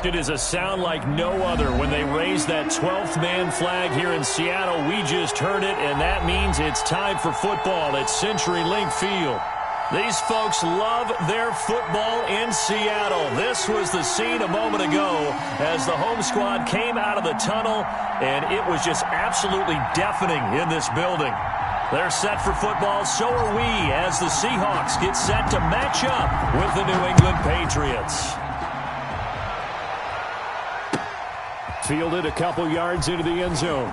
It is a sound like no other when they raise that 12th man flag here in Seattle. We just heard it, and that means it's time for football at CenturyLink Field. These folks love their football in Seattle. This was the scene a moment ago as the home squad came out of the tunnel, and it was just absolutely deafening in this building. They're set for football, so are we, as the Seahawks get set to match up with the New England Patriots. Fielded a couple yards into the end zone.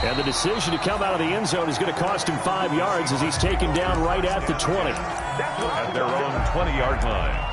And the decision to come out of the end zone is going to cost him 5 yards as he's taken down right at the 20. At their own 20-yard line.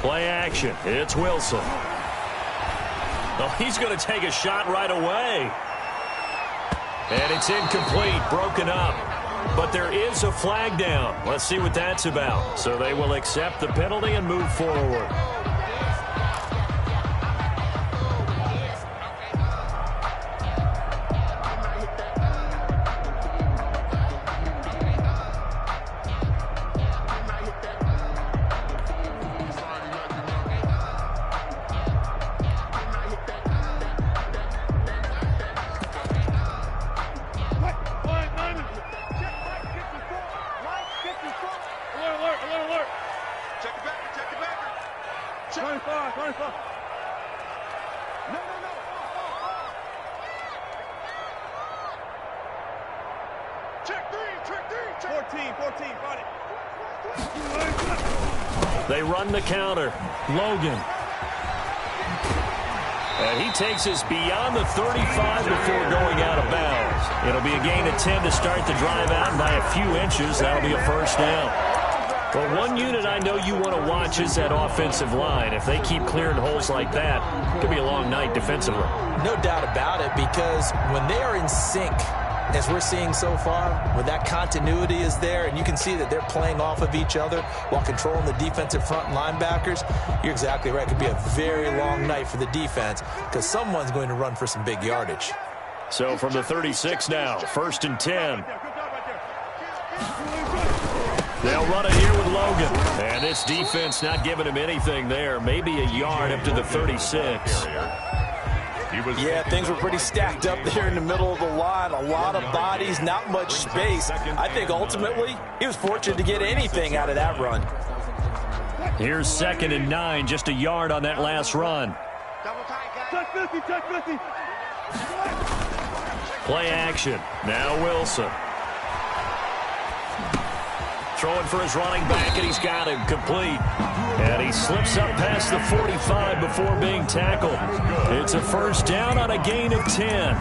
Play action. It's Wilson. Oh, he's going to take a shot right away. And it's incomplete, broken up. But there is a flag down. Let's see what that's about. So they will accept the penalty and move forward. They run the counter. Logan. And he takes us beyond the 35 before going out of bounds. It'll be a gain of 10 to start the drive out. By a few inches, that'll be a first down. Well, one unit I know you want to watch is that offensive line. If they keep clearing holes like that, it could be a long night defensively. No doubt about it, because when they are in sync, as we're seeing so far, when that continuity is there and you can see that they're playing off of each other while controlling the defensive front and linebackers, you're exactly right. It could be a very long night for the defense because someone's going to run for some big yardage. So from the 36 now, 1st and 10. They'll run it here with Logan. And this defense not giving him anything there. Maybe a yard up to the 36. Yeah, things were pretty stacked up there in the middle of the line. A lot of bodies, not much space. I think ultimately he was fortunate to get anything out of that run. Here's 2nd and 9, just a yard on that last run. Play action. Now Wilson. Throwing for his running back, and he's got him complete. And he slips up past the 45 before being tackled. It's a first down on a gain of 10.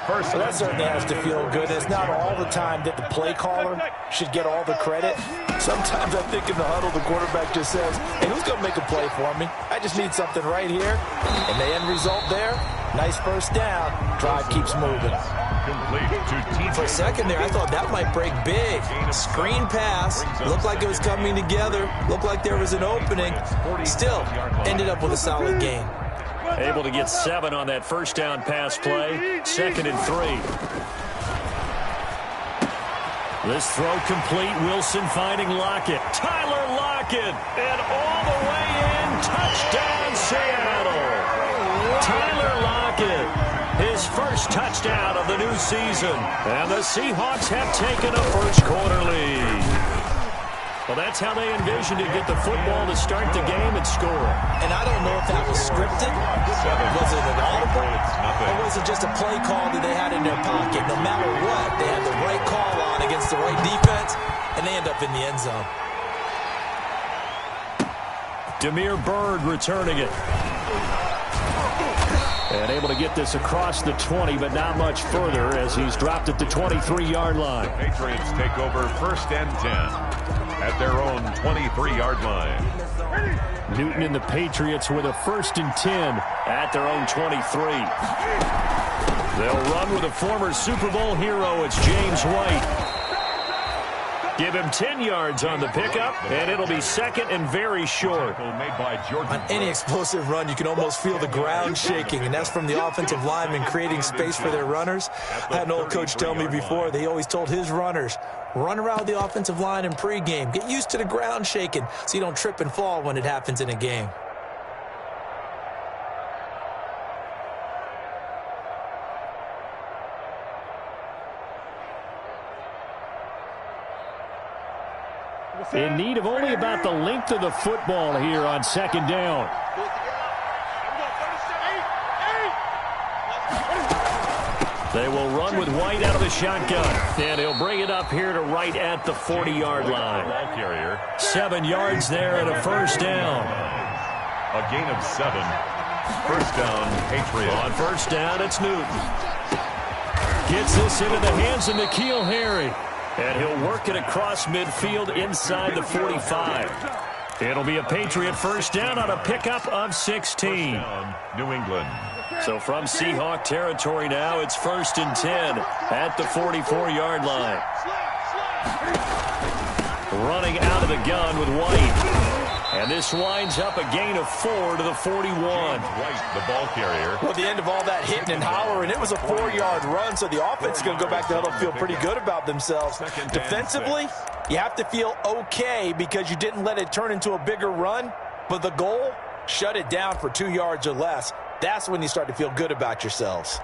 Well, that certainly has to feel good. It's not all the time that the play caller should get all the credit. Sometimes I think in the huddle, the quarterback just says, hey, who's going to make a play for me? I just need something right here. And the end result there, nice first down. Drive keeps moving. Complete For a second there, I thought that might break big. Screen pass. Looked like it was coming together. Looked like there was an opening. Still, ended up with a solid gain. Able to get 7 on that first down pass play. 2nd and 3. This throw complete. Wilson finding Lockett. Tyler Lockett. And all the way in. Touchdown, Seattle. Tyler Lockett. His first touchdown of the new season. And the Seahawks have taken a first-quarter lead. Well, that's how they envisioned to get the football to start the game and score. And I don't know if that was scripted. Was it an audible? Or was it just a play call that they had in their pocket? No matter what, they had the right call on against the right defense, and they end up in the end zone. Damiere Byrd returning it. And able to get this across the 20, but not much further as he's dropped at the 23-yard line. The Patriots take over 1st and 10 at their own 23-yard line. Newton and the Patriots with a 1st and 10 at their own 23. They'll run with a former Super Bowl hero. It's James White. Give him 10 yards on the pickup, and it'll be 2nd and very short. On any explosive run, you can almost feel the ground shaking, and that's from the offensive linemen creating space for their runners. I had an old coach tell me before, they always told his runners, run around the offensive line in pregame. Get used to the ground shaking so you don't trip and fall when it happens in a game. In need of only about the length of the football here on 2nd down. They will run with White out of the shotgun. And he'll bring it up here to right at the 40-yard line. 7 yards there and a 1st down. A gain of 7. 1st down, Patriots. On 1st down, it's Newton. Gets this into the hands of N'Keal Harry. And he'll work it across midfield inside the 45. It'll be a Patriot 1st down on a pickup of 16. New England. So from Seahawk territory now, it's 1st and 10 at the 44-yard line. Running out of the gun with White. And this winds up a gain of 4 to the 41. White, the ball carrier. Well, the end of all that hitting and hollering, it was a 4-yard run, so the offense is going to go back to huddle and feel pretty good about themselves. Defensively, you have to feel okay because you didn't let it turn into a bigger run, but the goal, shut it down for 2 yards or less. That's when you start to feel good about yourselves.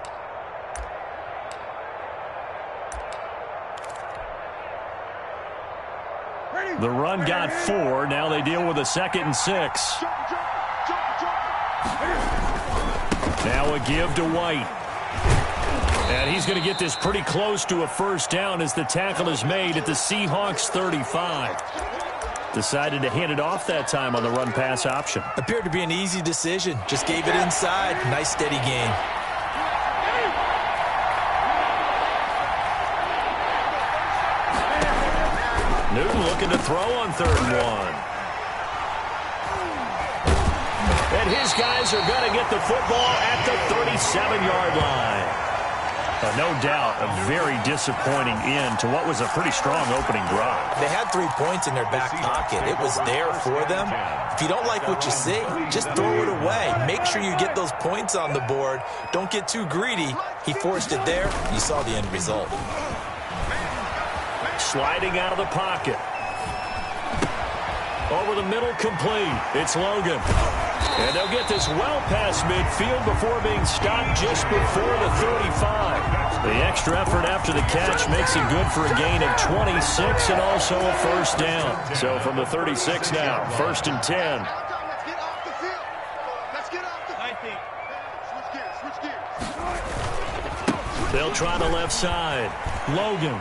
The run got 4. Now they deal with a 2nd and 6. Now a give to White. And he's going to get this pretty close to a 1st down as the tackle is made at the Seahawks 35. Decided to hand it off that time on the run-pass option. Appeared to be an easy decision. Just gave it inside. Nice steady gain. Newton looking to throw on 3rd and 1. And his guys are going to get the football at the 37-yard line. No doubt a very disappointing end to what was a pretty strong opening drive. They had 3 points in their back pocket. It was there for them. If you don't like what you see, just throw it away. Make sure you get those points on the board. Don't get too greedy. He forced it there. You saw the end result. Sliding out of the pocket. Over the middle, complete. It's Logan. And they'll get this well past midfield before being stopped just before the 35. The extra effort after the catch makes it good for a gain of 26 and also a 1st down. So from the 36 now, 1st and 10. They'll try the left side. Logan.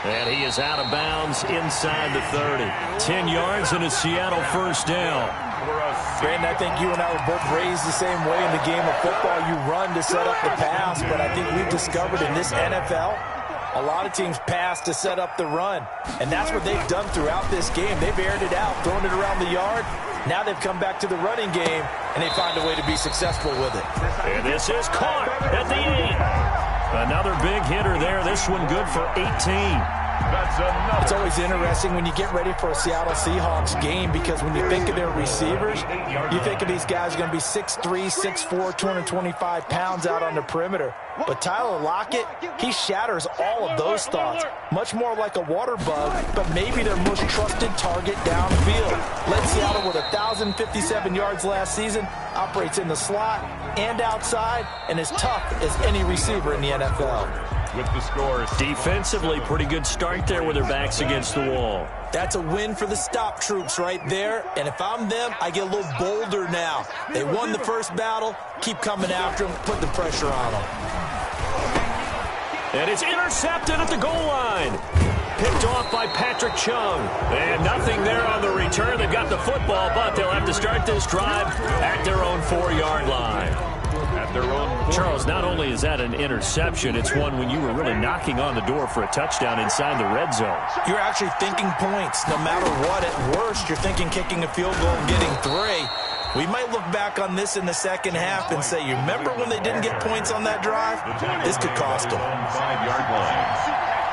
And he is out of bounds inside the 30. 10 yards and a Seattle 1st down. Brandon, I think you and I were both raised the same way in the game of football. You run to set up the pass, but I think we've discovered in this NFL, a lot of teams pass to set up the run. And that's what they've done throughout this game. They've aired it out, thrown it around the yard. Now they've come back to the running game, and they find a way to be successful with it. And this is caught at the 8. Another big hitter there. This one good for 18. It's always interesting when you get ready for a Seattle Seahawks game because when you think of their receivers, you think of these guys are going to be 6'3", 6'4", 225 pounds out on the perimeter. But Tyler Lockett, he shatters all of those thoughts. Much more like a water bug, but maybe their most trusted target downfield. Led Seattle with 1,057 yards last season, operates in the slot and outside, and is tough as any receiver in the NFL. With the scores. Defensively, pretty good start there with their backs against the wall. That's a win for the stop troops right there. And if I'm them, I get a little bolder now. They won the first battle. Keep coming after them. Put the pressure on them. And it's intercepted at the goal line. Picked off by Patrick Chung. And nothing there on the return. They've got the football, but they'll have to start this drive at their own 4-yard line. Charles, not only is that an interception, it's one when you were really knocking on the door for a touchdown inside the red zone. You're actually thinking points. No matter what, at worst, you're thinking kicking a field goal and getting 3. We might look back on this in the second half and say, you remember when they didn't get points on that drive? This could cost them. 5-yard line.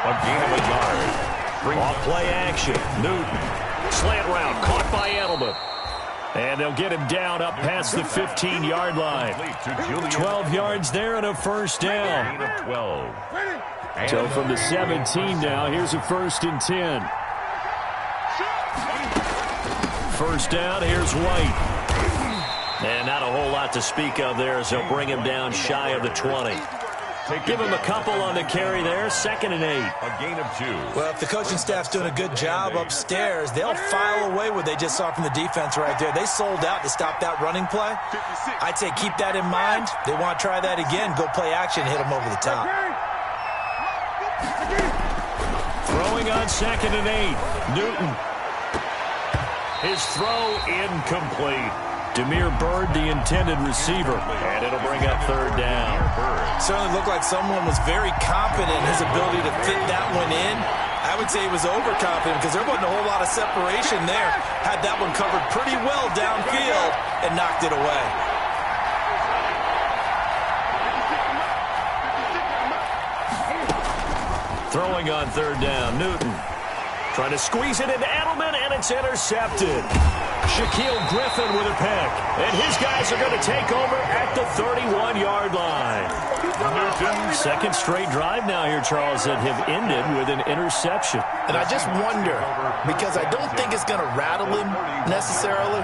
A gain of a yard. Off play action. Newton. Slant route. Caught by Edelman. And they'll get him down up past the 15-yard line. 12 yards there and a first down. So from the 17 now, here's a 1st and 10. First down, here's White. And not a whole lot to speak of there as they'll bring him down shy of the 20. Give him a couple on the carry there. 2nd and 8. A gain of 2. Well, if the coaching staff's doing a good job upstairs, they'll file away what they just saw from the defense right there. They sold out to stop that running play. I'd say keep that in mind. They want to try that again. Go play action, hit them over the top. Throwing on 2nd and 8. Newton. His throw incomplete. Demir Bird, the intended receiver. And it'll bring up 3rd down. Certainly looked like someone was very confident in his ability to fit that one in. I would say he was overconfident because there wasn't a whole lot of separation there. Had that one covered pretty well downfield and knocked it away. Throwing on 3rd down, Newton. Trying to squeeze it into Edelman, and it's intercepted. Shaquille Griffin with a pick. And his guys are going to take over at the 31-yard line. Newton. Second straight drive now here, Charles, that have ended with an interception. And I just wonder, because I don't think it's going to rattle him necessarily,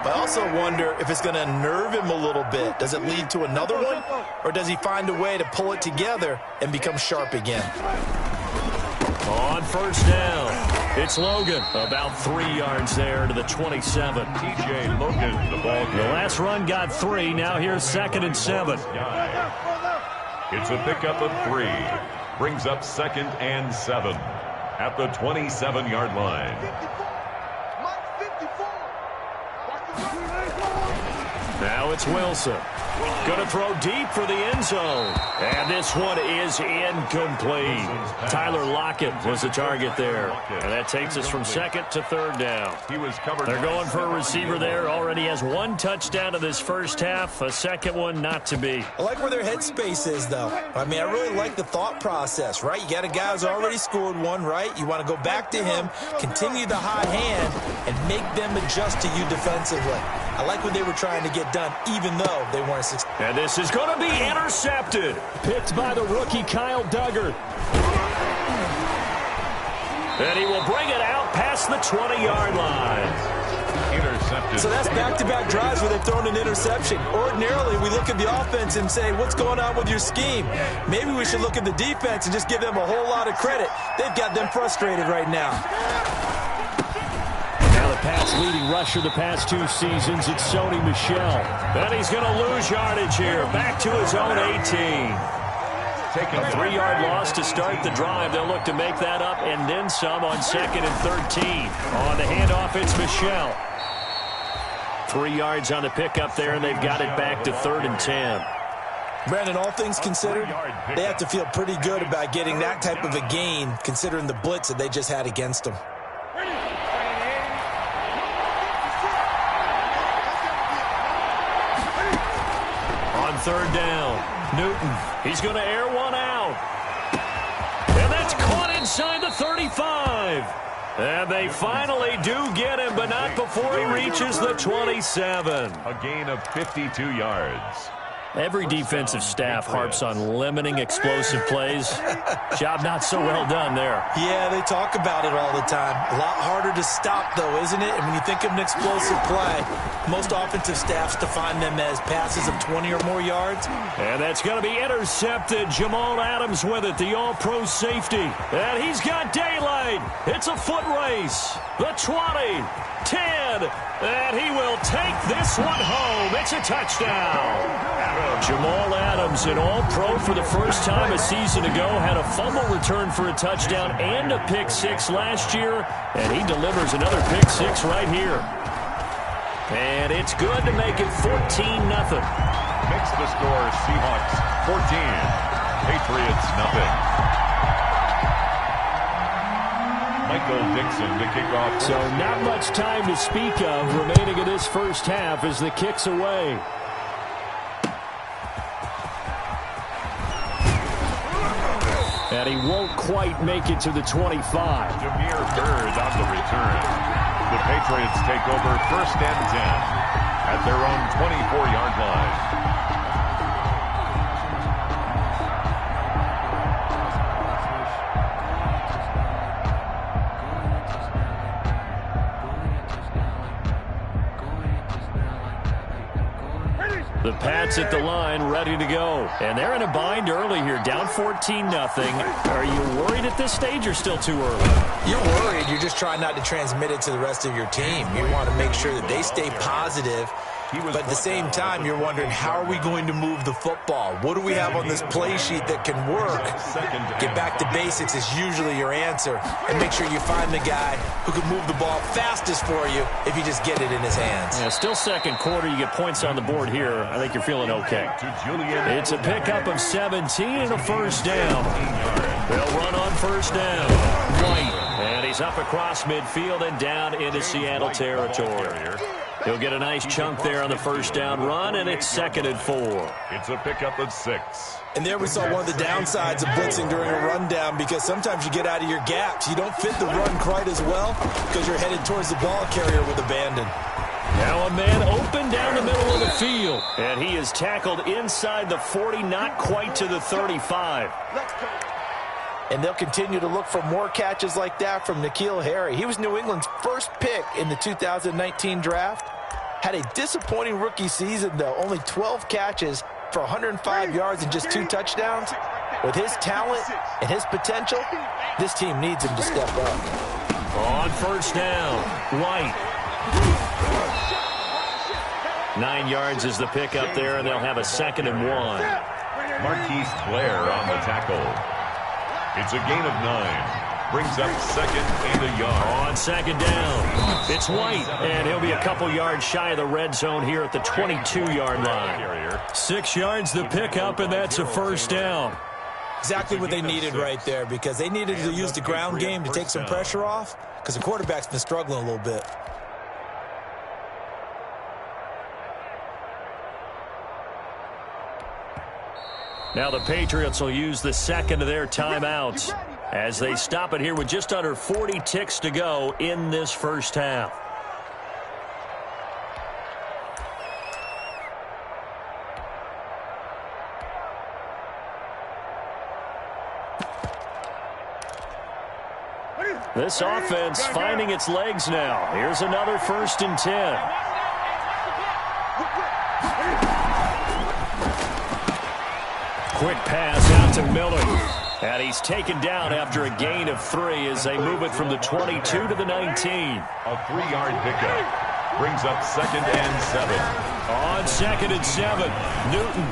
but I also wonder if it's going to nerve him a little bit. Does it lead to another one, or does he find a way to pull it together and become sharp again? On 1st down, it's Logan. About 3 yards there to the 27. T.J. Logan, the ball game. The last run got 3. Now here's 2nd and 7. It's a pickup of 3. Brings up 2nd and 7 at the 27-yard line. Now it's Wilson. Going to throw deep for the end zone. And this one is incomplete. Tyler Lockett was the target there. And that takes us from 2nd to 3rd down. They're going for a receiver there. Already has 1 touchdown in this first half. A second one not to be. I like where their headspace is, though. I mean, I really like the thought process, right? You got a guy who's already scored 1, right? You want to go back to him, continue the hot hand, and make them adjust to you defensively. I like what they were trying to get done, even though they weren't successful. And this is going to be intercepted. Picked by the rookie Kyle Duggar. And he will bring it out past the 20-yard line. Intercepted. So that's back-to-back drives where they've thrown an interception. Ordinarily, we look at the offense and say, what's going on with your scheme? Maybe we should look at the defense and just give them a whole lot of credit. They've got them frustrated right now. Pats leading rusher the past 2 seasons, it's Sony Michel. And he's going to lose yardage here. Back to his own 18. Taking a 3-yard loss to start the drive. They'll look to make that up and then some on 2nd and 13. On the handoff, it's Michel. 3 yards on the pickup there, and they've got it back to 3rd and 10. Brandon, all things considered, they have to feel pretty good about getting that type of a gain, considering the blitz that they just had against them. On 3rd down, Newton. He's going to air one out. inside the 35. And they finally do get him, but not before he reaches the 27. A gain of 52 yards. Every defensive staff harps on limiting explosive plays. Job not so well done there. Yeah, they talk about it all the time. A lot harder to stop, though, isn't it? And when you think of an explosive play, most offensive staffs define them as passes of 20 or more yards. And that's going to be intercepted. Jamal Adams with it, the all-pro safety. And he's got daylight. It's a foot race. The 20, 10, and he will take this one home. It's a touchdown. Jamal Adams, an all-pro for the first time a season ago, had a fumble return for a touchdown and a pick-6 last year, and he delivers another pick-6 right here. And it's good to make it 14-0. Makes the score Seahawks 14, Patriots nothing. Michael Dixon to kick off. So not much time to speak of remaining in this first half as the kick's away. And he won't quite make it to the 25. Jameer Byrd on the return. The Patriots take over 1st and 10 at their own 24-yard line. The Pats at the line, ready to go. And they're in a bind early here, down 14-0. Are you worried at this stage or still too early? You're worried. You're just trying not to transmit it to the rest of your team. You want to make sure that they stay positive. But at the same time, you're wondering, how are we going to move the football? What do we have on this play sheet that can work? Get back to basics is usually your answer. And make sure you find the guy who can move the ball fastest for you if you just get it in his hands. Yeah, still second quarter. You get points on the board here. I think you're feeling okay. It's a pickup of 17 and a first down. They'll run on first down. White. And he's up across midfield and down into Seattle territory. He'll get a nice chunk there on the first down run, and it's 2nd and 4. It's a pickup of 6. And there we saw one of the downsides of blitzing during a rundown, because sometimes you get out of your gaps. You don't fit the run quite as well because you're headed towards the ball carrier with abandon. Now a man open down the middle of the field, and he is tackled inside the 40, not quite to the 35. And they'll continue to look for more catches like that from N'Keal Harry. He was New England's first pick in the 2019 draft. Had a disappointing rookie season, though. Only 12 catches for 105 yards and just 2 touchdowns. With his talent and his potential, this team needs him to step up. On first down, White. 9 yards is the pickup there, and they'll have a 2nd and 1. Marquise Blair on the tackle. It's a gain of 9. Brings up 2nd and a yard. On 2nd down, it's White, and he'll be a couple yards shy of the red zone here at the 22-yard line. 6 yards the pickup, and that's a first down. Exactly what they needed right there, because they needed to use the ground game to take some pressure off, because the quarterback's been struggling a little bit. Now the Patriots will use the 2nd of their timeouts as they stop it here with just under 40 ticks to go in this first half. This offense finding its legs now. Here's another 1st and 10. Quick pass out to Miller. And he's taken down after a gain of 3 as they move it from the 22 to the 19. A 3-yard pickup. Brings up 2nd and 7. On 2nd and 7, Newton.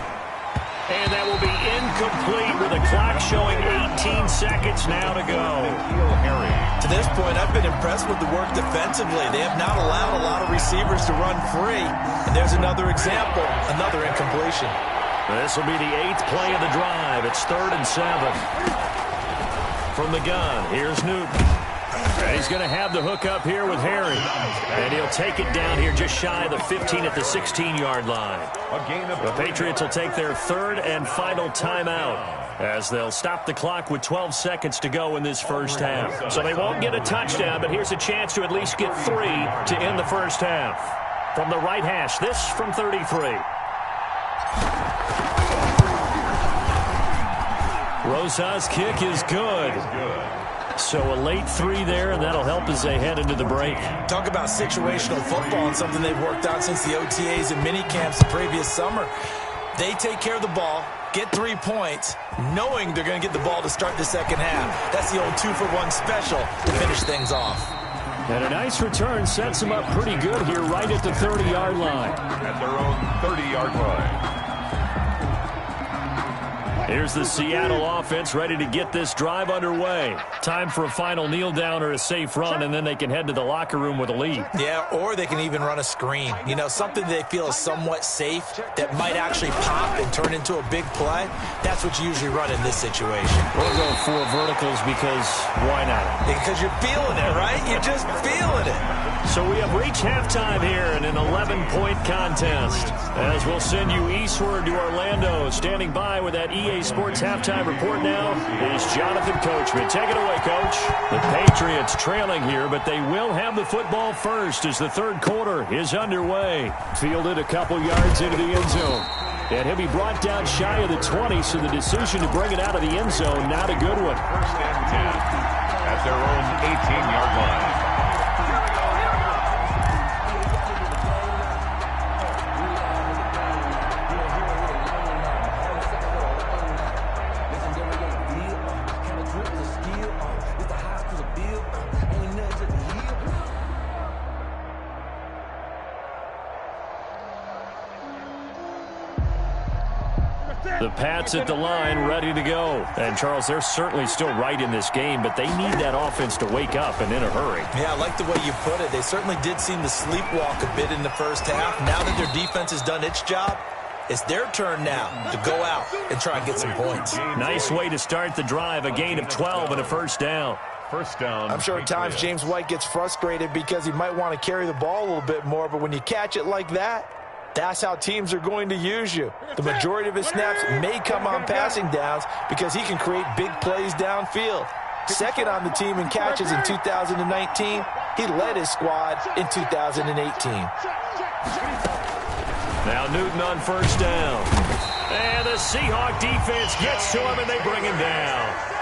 And that will be incomplete with the clock showing 18 seconds now to go. To this point, I've been impressed with the work defensively. They have not allowed a lot of receivers to run free. And there's another example, another incompletion. This will be the 8th play of the drive. It's 3rd and 7. From the gun, here's Newton. And he's going to have the hook up here with Harry. And he'll take it down here just shy of the 15 at the 16-yard line. The Patriots will take their 3rd and final timeout. as they'll stop the clock with 12 seconds to go in this first half. So they won't get a touchdown, but here's a chance to at least get 3 to end the first half. From the right hash, this from 33. Rosa's kick is good. So a late 3 there, and that'll help as they head into the break. Talk about situational football and something they've worked on since the OTAs and mini camps the previous summer. They take care of the ball, get 3 points, knowing they're going to get the ball to start the second half. That's the old 2-for-1 special to finish things off. And a nice return sets them up pretty good here right at the 30-yard line. At their own 30-yard line. Here's the Seattle offense ready to get this drive underway. Time for a final kneel down or a safe run, and then they can head to the locker room with a lead. Yeah, or they can even run a screen. You know, something they feel is somewhat safe that might actually pop and turn into a big play. That's what you usually run in this situation. We'll go 4 verticals because why not? Because you're feeling it, right? You're just feeling it. So we have reached halftime here in an 11-point contest. As we'll send you eastward to Orlando. Standing by with that EA Sports halftime report now is Jonathan Coachman. Take it away, Coach. The Patriots trailing here, but they will have the football first as the third quarter is underway. Fielded a couple yards into the end zone. And he'll be brought down shy of the 20, so the decision to bring it out of the end zone, not a good one. First and 10 at their own 18-yard line. The Pats at the line, ready to go. And, Charles, they're certainly still right in this game, but they need that offense to wake up and in a hurry. Yeah, I like the way you put it. They certainly did seem to sleepwalk a bit in the first half. Now that their defense has done its job, it's their turn now to go out and try and get some points. Nice way to start the drive, a gain of 12 and a first down. First down. I'm sure at times James White gets frustrated because he might want to carry the ball a little bit more, but when you catch it like that, that's how teams are going to use you. The majority of his snaps may come on passing downs because he can create big plays downfield. Second on the team in catches in 2019. He led his squad in 2018. Now Newton on first down. And the Seahawk defense gets to him, and they bring him down.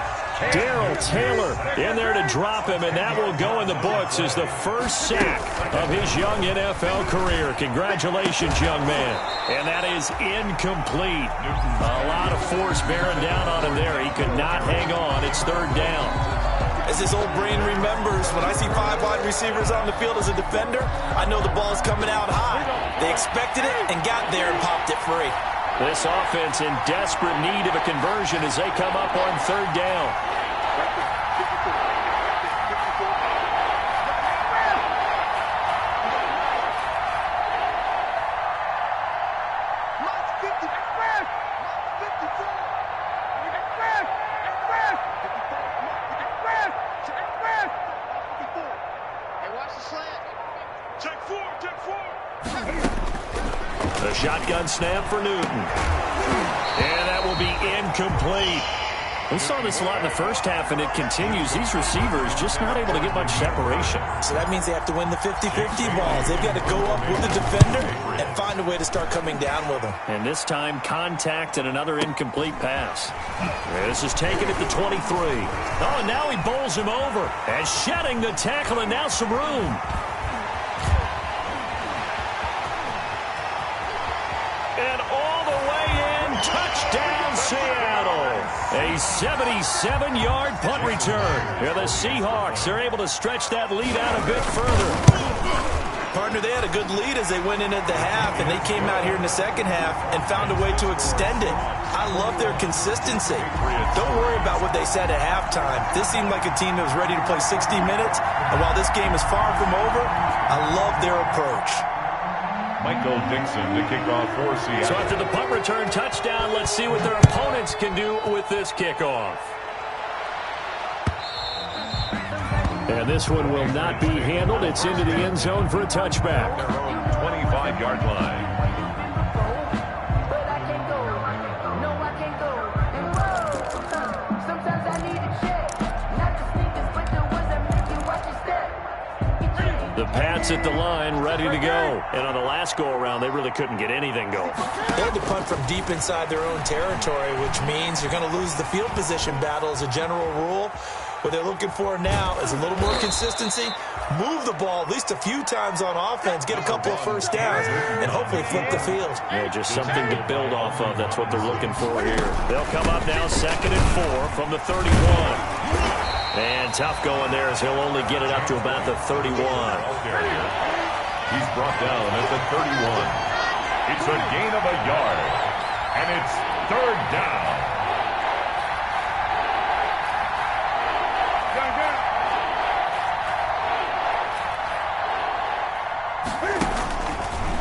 Darrell Taylor in there to drop him, and that will go in the books as the first sack of his young NFL career. Congratulations, young man. And that is incomplete. A lot of force bearing down on him there. He could not hang on. It's third down. As his old brain remembers, when I see 5 wide receivers on the field as a defender, I know the ball's coming out high. They expected it and got there and popped it free. This offense in desperate need of a conversion as they come up on third down. The shotgun snap for Newton. And that will be incomplete. We saw this a lot in the first half, and it continues. These receivers just not able to get much separation. So that means they have to win the 50-50 balls. They've got to go up with the defender and find a way to start coming down with them. And this time, contact and another incomplete pass. This is taken at the 23. Oh, and now he bowls him over. And shedding the tackle, and now some room. And all the way in, touchdown Seattle. A 77-yard punt return. Here the Seahawks are able to stretch that lead out a bit further. Partner, they had a good lead as they went in at the half, and they came out here in the second half and found a way to extend it. I love their consistency. Don't worry about what they said at halftime. This seemed like a team that was ready to play 60 minutes, and while this game is far from over, I love their approach. Michael Dixon to kick off for Seattle. So after the punt return touchdown, let's see what their opponents can do with this kickoff. And this one will not be handled. It's into the end zone for a touchback. Their own 25-yard line. The Pats at the line, ready to go. And on the last go-around, they really couldn't get anything going. They had to punt from deep inside their own territory, which means you're going to lose the field position battle as a general rule. What they're looking for now is a little more consistency, move the ball at least a few times on offense, get a couple of first downs, and hopefully flip the field. Yeah, just something to build off of. That's what they're looking for here. They'll come up now 2nd and 4 from the 31. And tough going there as he'll only get it up to about the 31. He's brought down at the 31. It's a gain of a yard, and it's 3rd down.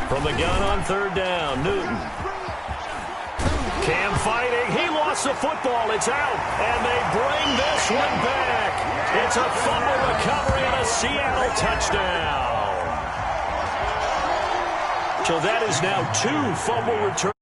From the gun on 3rd down, Newton. Cam fighting. He lost the football. It's out. And they bring this one back. It's a fumble recovery and a Seattle touchdown. So that is now 2 fumble returns.